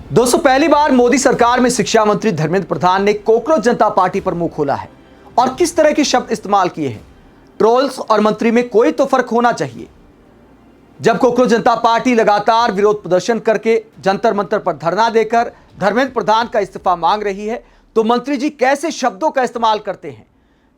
दोस्तों, पहली बार मोदी सरकार में शिक्षा मंत्री धर्मेंद्र प्रधान ने कॉकरोच जनता पार्टी पर मुंह खोला है और किस तरह के शब्द इस्तेमाल किए हैं। ट्रोल्स और मंत्री में कोई तो फर्क होना चाहिए। जब कॉकरोच जनता पार्टी लगातार विरोध प्रदर्शन करके जंतर मंतर पर धरना देकर धर्मेंद्र प्रधान का इस्तीफा मांग रही है, तो मंत्री जी कैसे शब्दों का इस्तेमाल करते हैं।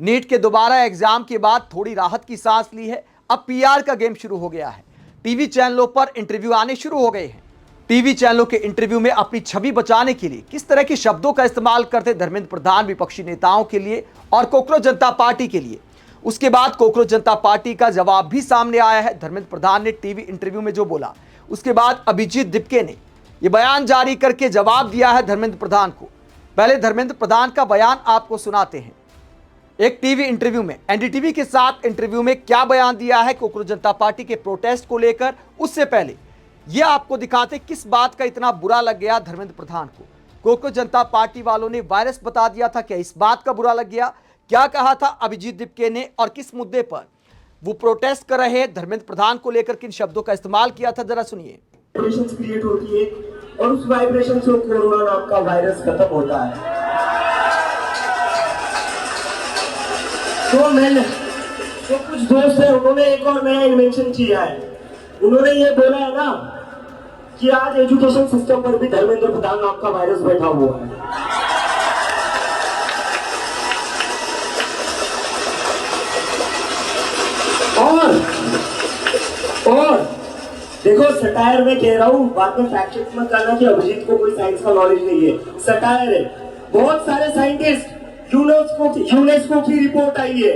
नीट के दोबारा एग्जाम के बाद थोड़ी राहत की सांस ली है। अब पीआर का गेम शुरू हो गया है। टीवी चैनलों पर इंटरव्यू आने शुरू हो गए हैं। टीवी चैनलों के इंटरव्यू में अपनी छवि बचाने के लिए किस तरह के शब्दों का इस्तेमाल करते धर्मेंद्र प्रधान विपक्षी नेताओं के लिए और कॉकरोच जनता पार्टी के लिए। उसके बाद कॉकरोच जनता पार्टी का जवाब भी सामने आया है। धर्मेंद्र प्रधान ने टीवी इंटरव्यू में जो बोला, उसके बाद अभिजीत दिपके ने यह बयान जारी करके जवाब दिया है धर्मेंद्र प्रधान को। पहले धर्मेंद्र प्रधान का बयान आपको सुनाते हैं। एक टीवी इंटरव्यू में, एनडीटीवी के साथ इंटरव्यू में क्या बयान दिया है कॉकरोच जनता पार्टी के प्रोटेस्ट को लेकर, उससे पहले यह आपको दिखाते किस बात का इतना बुरा लग गया धर्मेंद्र प्रधान को। कॉकरोच जनता पार्टी वालों ने वायरस बता दिया था, क्या इस बात का बुरा लग गया? क्या कहा था अभिजीत दिपके ने और किस मुद्दे पर वो प्रोटेस्ट कर रहे हैं, धर्मेंद्र प्रधान को लेकर किन शब्दों का इस्तेमाल किया था, जरा सुनिए। वाइब्रेशंस क्रिएट होती है और उस वाइब्रेशन से कोरोना नाम का वायरस खत्म होता है। तो कुछ दोस्त है, उन्होंने एक और नया इन्वेंशन किया है। उन्होंने ये बोला है ना कि आज एजुकेशन सिस्टम पर भी धर्मेंद्र प्रधान नाम का वायरस बैठा हुआ है। और देखो, सटायर में कह रहा हूँ, बाद में फैक्ट चेक मत करना कि अभिजीत को कोई साइंस का नॉलेज नहीं है। सटायर है। बहुत सारे साइंटिस्ट, यूनेस्को की रिपोर्ट आई है,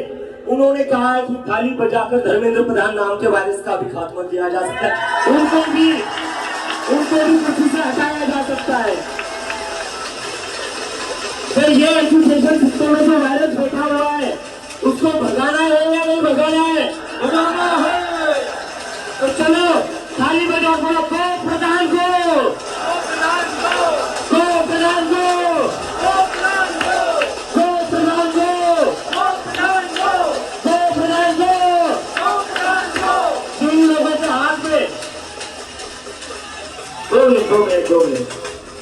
उन्होंने कहा है कि थाली बजाकर धर्मेंद्र प्रधान नाम के वायरस का भी खात्मा किया जा सकता है। उनको भी पृथ्वी से हटाया जा सकता है। तो ये एजुकेशन सिस्टम में जो वायरस बैठा हुआ है, उसको भगाना है या नहीं भगाना है? भगाना है। तो चलो थाली बजाओ, बोलो गो प्रधान को, गो प्रधान को, गो प्रधान को, गो प्रधान को, गो प्रधान को, गो प्रधान को, गो प्रधान को, गो प्रधान को। जिन लोगों के हाथ में 2 मिनट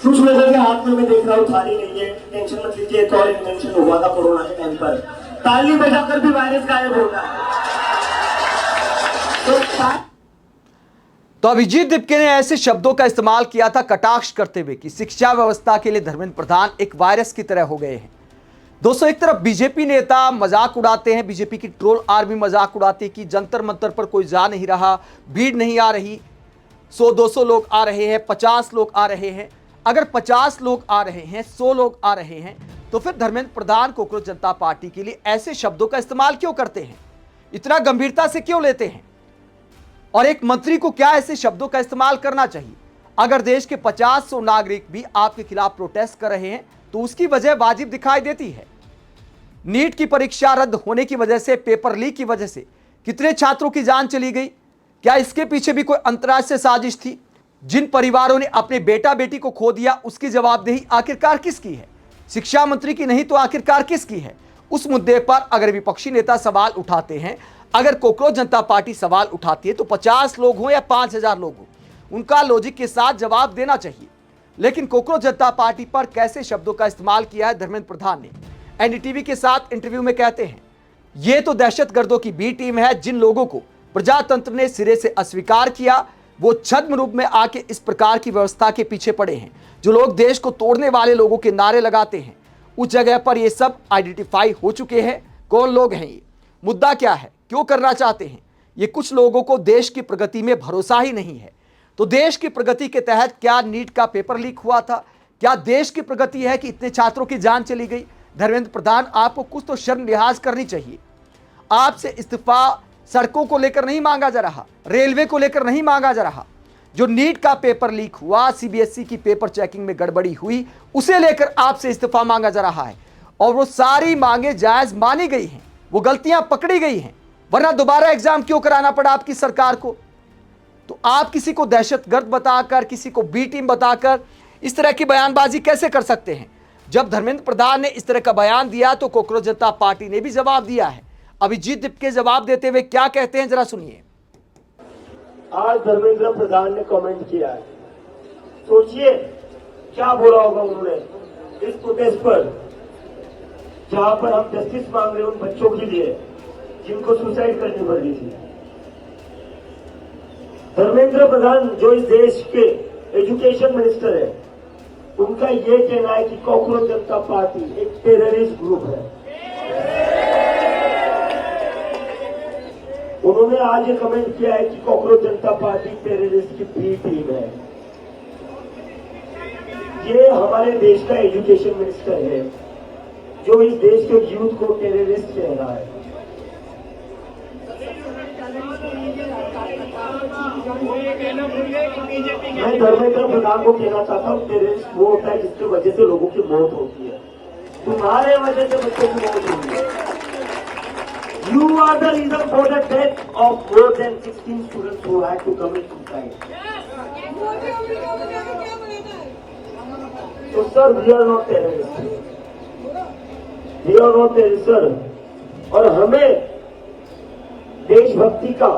कुछ लोगों के हाथ में मैं देख रहा हूँ थाली नहीं है, टेंशन मत लीजिए। एक और इन्वेंशन हुआ था कोरोना के टाइम पर, ताली बजाकर भी वायरस गायब होगा। तो अभिजीत दिपके ने ऐसे शब्दों का इस्तेमाल किया था कटाक्ष करते हुए कि शिक्षा व्यवस्था के लिए धर्मेंद्र प्रधान एक वायरस की तरह हो गए हैं। दोस्तों, एक तरफ बीजेपी नेता मजाक उड़ाते हैं, बीजेपी की ट्रोल आर्मी मजाक उड़ाती है कि जंतर मंतर पर कोई जा नहीं रहा, भीड़ नहीं आ रही, 100-200 लोग आ रहे हैं, 50 लोग आ रहे हैं। अगर 50 लोग आ रहे हैं, 100 लोग आ रहे हैं, तो फिर धर्मेंद्र प्रधान कॉकरोच जनता पार्टी के लिए ऐसे शब्दों का इस्तेमाल क्यों करते हैं? इतना गंभीरता से क्यों लेते हैं? और एक मंत्री को क्या ऐसे शब्दों का इस्तेमाल करना चाहिए? अगर देश के 50-100 नागरिक भी आपके खिलाफ प्रोटेस्ट कर रहे हैं, तो उसकी वजह वाजिब दिखाई देती है। नीट की परीक्षा रद्द होने की वजह से, पेपर लीक की वजह से कितने छात्रों की जान चली गई? क्या इसके पीछे भी कोई अंतर्राष्ट्रीय साजिश थी? जिन परिवारों ने अपने बेटा बेटी को खो दिया, उसकी जवाबदेही आखिरकार किसकी है? शिक्षा मंत्री की नहीं तो आखिरकार किसकी है? उस मुद्दे पर अगर विपक्षी नेता सवाल उठाते हैं, अगर कॉकरोच जनता पार्टी सवाल उठाती है, तो 50 लोग हों या 5000 लोग हों, उनका लॉजिक के साथ जवाब देना चाहिए। लेकिन कॉकरोच जनता पार्टी पर कैसे शब्दों का इस्तेमाल किया है धर्मेंद्र प्रधान ने। एनडीटीवी के साथ इंटरव्यू में कहते हैं, यह तो दहशतगर्दों की बी टीम है, जिन लोगों को प्रजातंत्र ने सिरे से अस्वीकार किया, वो छद्म रूप में आके इस प्रकार की व्यवस्था के पीछे पड़े हैं। जो लोग देश को तोड़ने वाले लोगों के नारे लगाते हैं, उस जगह पर ये सब आइडेंटिफाई हो चुके हैं। कौन लोग हैं ये? मुद्दा क्या है? क्यों करना चाहते हैं? ये कुछ लोगों को देश की प्रगति में भरोसा ही नहीं है। तो देश की प्रगति के तहत क्या नीट का पेपर लीक हुआ था? क्या देश की प्रगति है कि इतने छात्रों की जान चली गई? धर्मेंद्र प्रधान, आपको कुछ तो शर्म लिहाज करनी चाहिए। आपसे इस्तीफा सड़कों को लेकर नहीं मांगा जा रहा, रेलवे को लेकर नहीं मांगा जा रहा। जो नीट का पेपर लीक हुआ, सीबीएसई की पेपर चेकिंग में गड़बड़ी हुई, उसे लेकर आपसे इस्तीफा मांगा जा रहा है। और वो सारी मांगे जायज मानी गई हैं, वो गलतियां पकड़ी गई हैं, वरना दोबारा एग्जाम क्यों कराना पड़ा आपकी सरकार को? तो आप किसी को दहशतगर्द बताकर, किसी को बी टीम बताकर इस तरह की बयानबाजी कैसे कर सकते हैं? जब धर्मेंद्र प्रधान ने इस तरह का बयान दिया, तो कॉकरोच जनता पार्टी ने भी जवाब दिया है। अभिजीत दिपके जवाब देते हुए क्या कहते हैं, जरा सुनिए। आज धर्मेंद्र प्रधान ने कमेंट किया है, सोचिए क्या बोला होगा उन्होंने इस प्रोटेस्ट पर, जहां पर हम जस्टिस मांग रहे हैं उन बच्चों के लिए जिनको सुसाइड करनी पड़ रही थी। धर्मेंद्र प्रधान जो इस देश के एजुकेशन मिनिस्टर है, उनका ये कहना है कि कॉकरोच जनता पार्टी एक टेररिस्ट ग्रुप है। उन्होंने आज ये कमेंट किया है कि कॉकरोच जनता पार्टी टेररिस्ट की बी टीम है। ये हमारे देश का एजुकेशन मिनिस्टर है जो इस देश के यूथ को टेररिस्ट कह रहा है। मैं धर्मेंद्र प्रधान को कहना चाहता हूँ, टेररिस्ट वो होता है जिसकी वजह से लोगों की मौत होती है। तुम्हारे वजह से बच्चों की मौत हुई है। You are the reason for the death of more than 16 students who had to commit suicide. So sir, we are not terrorists. We are not terrorists, sir. और हमें देशभक्ति का,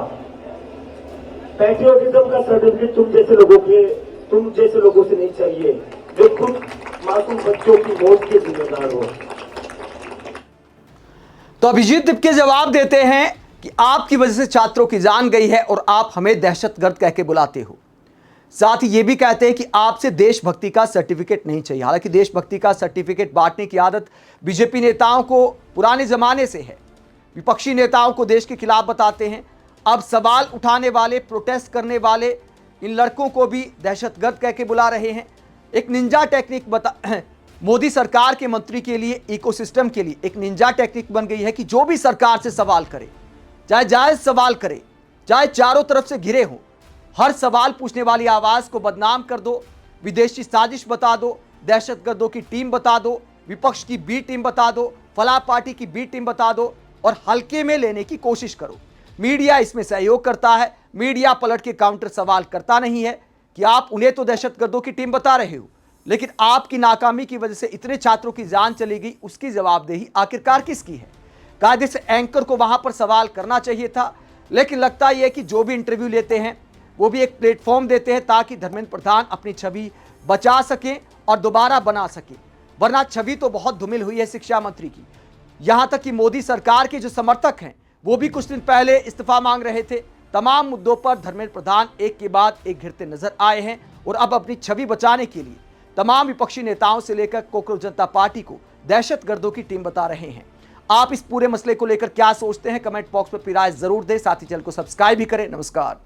पैट्रियोटिज्म का सर्टिफिकेट तुम जैसे लोगों से नहीं चाहिए जो खुद मासूम बच्चों की मौत के जिम्मेदार हो। तो अभिजीत दिपके जवाब देते हैं कि आपकी वजह से छात्रों की जान गई है और आप हमें दहशतगर्द कह के बुलाते हो। साथ ही ये भी कहते हैं कि आपसे देशभक्ति का सर्टिफिकेट नहीं चाहिए। हालांकि देशभक्ति का सर्टिफिकेट बांटने की आदत बीजेपी नेताओं को पुराने जमाने से है। विपक्षी नेताओं को देश के खिलाफ बताते हैं। अब सवाल उठाने वाले, प्रोटेस्ट करने वाले इन लड़कों को भी दहशतगर्द कह के बुला रहे हैं। एक निंजा टेक्निक मोदी सरकार के मंत्री के लिए, इकोसिस्टम के लिए एक निंजा टेक्निक बन गई है कि जो भी सरकार से सवाल करे, चाहे जायज सवाल करे, चाहे चारों तरफ से घिरे हो, हर सवाल पूछने वाली आवाज को बदनाम कर दो, विदेशी साजिश बता दो, दहशतगर्दों की टीम बता दो, विपक्ष की बी टीम बता दो, फलां पार्टी की बी टीम बता दो और हल्के में लेने की कोशिश करो। मीडिया इसमें सहयोग करता है। मीडिया पलट के काउंटर सवाल करता नहीं है कि आप उन्हें तो दहशतगर्दों की टीम बता रहे हो, लेकिन आपकी नाकामी की वजह से इतने छात्रों की जान चली गई, उसकी जवाबदेही आखिरकार किसकी है? कायदे से एंकर को वहां पर सवाल करना चाहिए था, लेकिन लगता यह है कि जो भी इंटरव्यू लेते हैं वो भी एक प्लेटफॉर्म देते हैं ताकि धर्मेंद्र प्रधान अपनी छवि बचा सकें और दोबारा बना सकें। वरना छवि तो बहुत धूमिल हुई है शिक्षा मंत्री की। यहां तक कि मोदी सरकार के जो समर्थक हैं वो भी कुछ दिन पहले इस्तीफा मांग रहे थे। तमाम मुद्दों पर धर्मेंद्र प्रधान एक के बाद एक घिरते नजर आए हैं और अब अपनी छवि बचाने के लिए तमाम विपक्षी नेताओं से लेकर कॉकरोच जनता पार्टी को दहशतगर्दों की टीम बता रहे हैं। आप इस पूरे मसले को लेकर क्या सोचते हैं? कमेंट बॉक्स में अपनी राय जरूर दें। साथ ही चैनल को सब्सक्राइब भी करें। नमस्कार।